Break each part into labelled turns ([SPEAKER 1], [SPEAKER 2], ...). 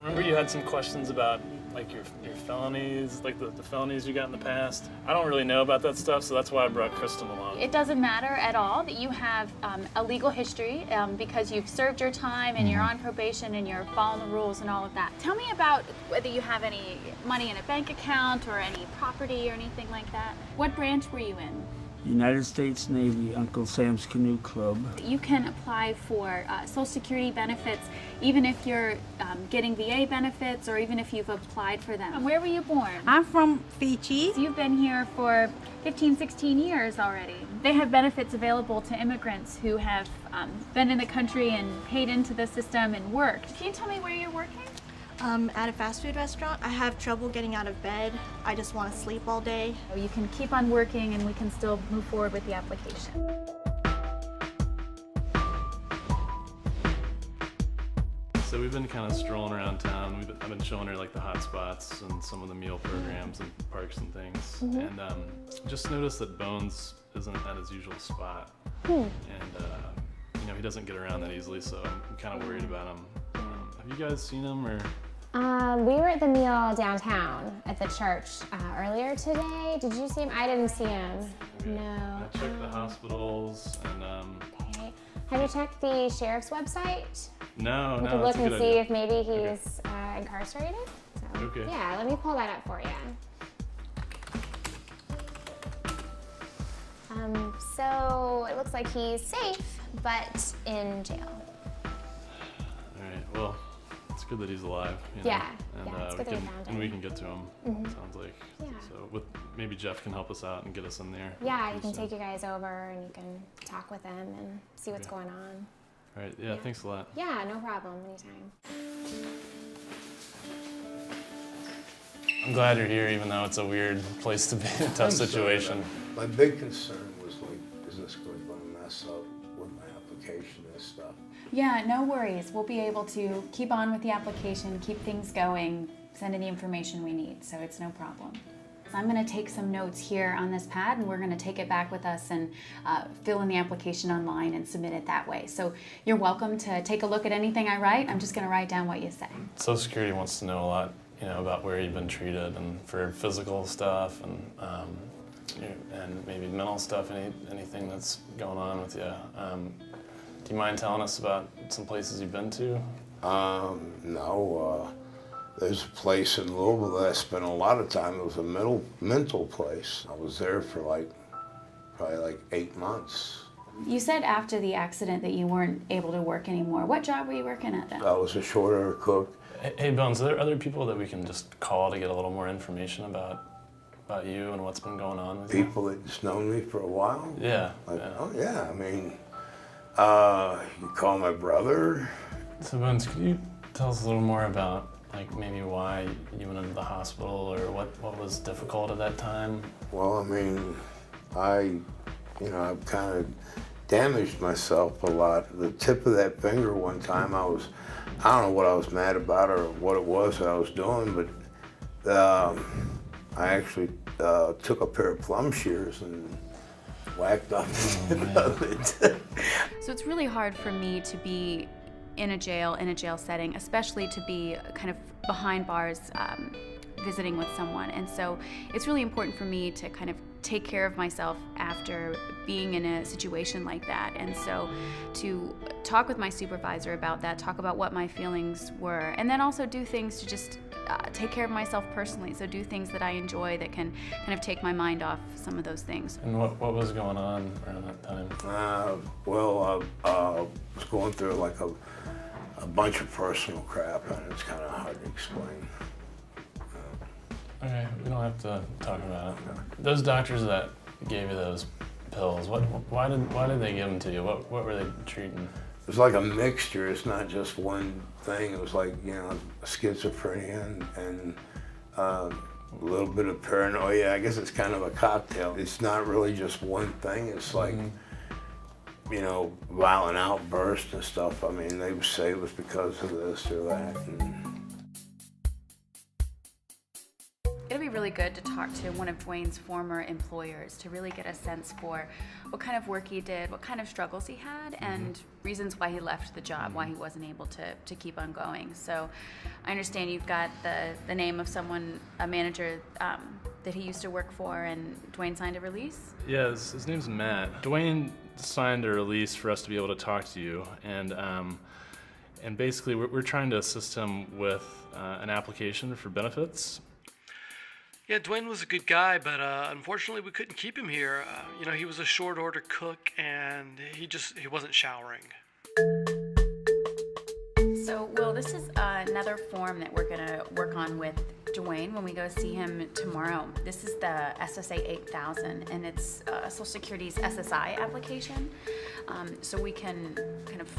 [SPEAKER 1] Remember you had some questions about like your felonies, like the felonies you got in the past. I don't really know about that stuff, so that's why I brought Kristen along.
[SPEAKER 2] It doesn't matter at all that you have a legal history because you've served your time and you're on probation and you're following the rules and all of that. Tell me about whether you have any money in a bank account or any property or anything like that. What branch were you in?
[SPEAKER 3] United States Navy, Uncle Sam's Canoe Club.
[SPEAKER 2] You can apply for Social Security benefits even if you're getting VA benefits or even if you've applied for them. Where were you born?
[SPEAKER 4] I'm from Fiji.
[SPEAKER 2] You've been here for 15, 16 years already. They have benefits available to immigrants who have been in the country and paid into the system and worked. Can you tell me where you're working?
[SPEAKER 5] At a fast food restaurant. I have trouble getting out of bed. I just want to sleep all day.
[SPEAKER 2] You can keep on working and we can still move forward with the application.
[SPEAKER 1] So we've been kind of strolling around town. I've been showing her like the hot spots and some of the meal programs and parks and things. And just noticed that Bones isn't at his usual spot. And you know, he doesn't get around that easily, so I'm kind of worried about him. Have you guys seen him or?
[SPEAKER 6] We were at the meal downtown at the church earlier today. Did you see him? I didn't see him.
[SPEAKER 1] Okay.
[SPEAKER 6] No.
[SPEAKER 1] I checked the hospitals and
[SPEAKER 6] Okay. Have you checked the sheriff's website?
[SPEAKER 1] no,
[SPEAKER 6] We could look
[SPEAKER 1] that's a
[SPEAKER 6] and
[SPEAKER 1] good
[SPEAKER 6] see
[SPEAKER 1] idea.
[SPEAKER 6] if maybe he's incarcerated. So,
[SPEAKER 1] Okay.
[SPEAKER 6] yeah, let me pull that up for you. So it looks like he's safe, but in jail.
[SPEAKER 1] All right. Well, it's good that he's alive. You know?
[SPEAKER 6] Yeah,
[SPEAKER 1] And,
[SPEAKER 6] yeah, it's good that we found him.
[SPEAKER 1] we can get to him. Sounds like.
[SPEAKER 6] Yeah.
[SPEAKER 1] So maybe Jeff can help us out and get us in there.
[SPEAKER 6] Yeah, you
[SPEAKER 1] pretty
[SPEAKER 6] can
[SPEAKER 1] soon.
[SPEAKER 6] take you guys over and you can talk with them and see what's
[SPEAKER 1] Okay.
[SPEAKER 6] going on.
[SPEAKER 1] All right. Yeah. Thanks a lot.
[SPEAKER 6] Yeah, no problem, anytime.
[SPEAKER 1] I'm glad you're here, even though it's a weird place to be, a tough situation.
[SPEAKER 7] My big concern was like, is this going to mess up with my application and stuff?
[SPEAKER 2] Yeah, no worries. We'll be able to keep on with the application, keep things going, send any information we need, so it's no problem. I'm going to take some notes here on this pad and we're going to take it back with us and fill in the application online and submit it that way. So you're welcome to take a look at anything I write. I'm just going to write down what you say.
[SPEAKER 1] Social Security wants to know a lot, you know, about where you've been treated and for physical stuff and maybe mental stuff, anything that's going on with you. Do you mind telling us about some places you've been to?
[SPEAKER 7] No. There's a place in Louisville that I spent a lot of time. It was a mental place. I was there for probably 8 months.
[SPEAKER 2] You said after the accident that you weren't able to work anymore. What job were you working at then?
[SPEAKER 7] I was a short order cook.
[SPEAKER 1] Hey Bones, are there other people that we can just call to get a little more information about you and what's been going on with you?
[SPEAKER 7] People that's known me for a while.
[SPEAKER 1] Yeah.
[SPEAKER 7] Oh yeah, I mean, you call my brother.
[SPEAKER 1] So Bones, could you tell us a little more about maybe why you went into the hospital or what was difficult at that time?
[SPEAKER 7] Well, I mean, I've kind of damaged myself a lot. The tip of that finger one time, I don't know what I was mad about or what it was that I was doing, but I actually took a pair of plum shears and whacked off the tip of it.
[SPEAKER 2] So it's really hard for me to be in a jail setting, especially to be kind of behind bars visiting with someone. And so it's really important for me to kind of take care of myself after being in a situation like that. And so to talk with my supervisor about that, talk about what my feelings were, and then also do things to just take care of myself personally. So do things that I enjoy that can kind of take my mind off some of those things.
[SPEAKER 1] And what was going on around that time?
[SPEAKER 7] I was going through a bunch of personal crap, and it's kind of hard to explain.
[SPEAKER 1] Okay, we don't have to talk about it. Those doctors that gave you those pills, why did they give them to you? What were they treating?
[SPEAKER 7] It was like a mixture. It's not just one thing. It was schizophrenia and a little bit of paranoia. I guess it's kind of a cocktail. It's not really just one thing. It's violent outbursts and stuff. I mean, they would say it was because of this or that.
[SPEAKER 2] It'll be really good to talk to one of Dwayne's former employers to really get a sense for what kind of work he did, what kind of struggles he had, and reasons why he left the job, why he wasn't able to keep on going. So I understand you've got the name of someone, a manager that he used to work for, and Dwayne signed a release?
[SPEAKER 1] Yeah, his name's Matt. Dwayne signed a release for us to be able to talk to you, and basically we're trying to assist him with an application for benefits.
[SPEAKER 4] Yeah, Dwayne was a good guy, but unfortunately we couldn't keep him here. He was a short order cook, and he wasn't showering.
[SPEAKER 2] So, Will, this is another form that we're going to work on with Dwayne when we go see him tomorrow. This is the SSA 8000, and it's Social Security's SSI application. So we can kind of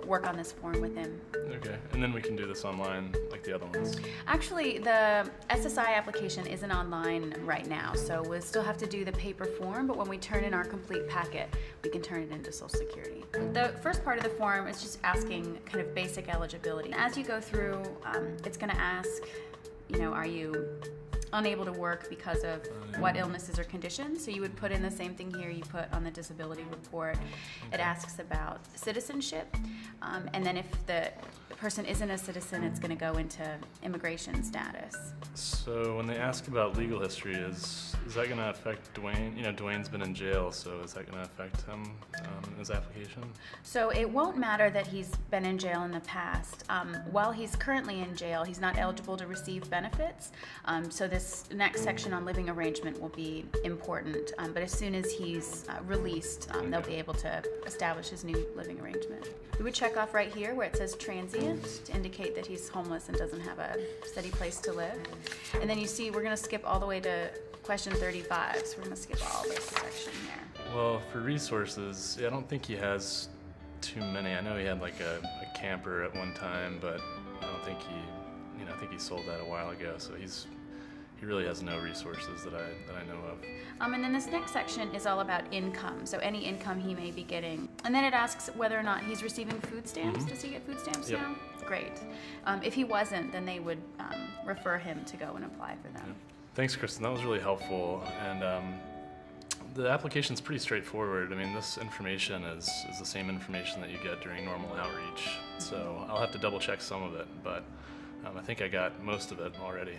[SPEAKER 2] work on this form with him.
[SPEAKER 1] Okay, and then we can do this online like the other ones.
[SPEAKER 2] Actually, the SSI application isn't online right now, so we'll still have to do the paper form, but when we turn in our complete packet, we can turn it into Social Security. The first part of the form is just asking kind of basic eligibility. As you go through, it's going to ask, are you unable to work because of what illnesses or conditions? So you would put in the same thing here you put on the disability report. It asks about citizenship, and then if the person isn't a citizen, it's going to go into immigration status.
[SPEAKER 1] So when they ask about legal history, is that going to affect Dwayne? Dwayne's been in jail, so is that going to affect him in his application?
[SPEAKER 2] So it won't matter that he's been in jail in the past. While he's currently in jail, he's not eligible to receive benefits. So this next section on living arrangement will be important. But as soon as he's released, they'll be able to establish his new living arrangement. We would check off right here where it says transient to indicate that he's homeless and doesn't have a steady place to live. And then you see we're going to skip all the way to question 35, so we're going to skip all this section here.
[SPEAKER 1] Well, for resources, I don't think he has too many. I know he had like a camper at one time, but I don't think I think he sold that a while ago, so he really has no resources that I know of.
[SPEAKER 2] And then this next section is all about income, so any income he may be getting. And then it asks whether or not he's receiving food stamps. Does he get food stamps
[SPEAKER 1] Yep.
[SPEAKER 2] now? Great. If he wasn't, then they would refer him to go and apply for them.
[SPEAKER 1] Yeah. Thanks, Kristen. That was really helpful. And the application's pretty straightforward. I mean, this information is the same information that you get during normal outreach. So I'll have to double check some of it, but I think I got most of it already.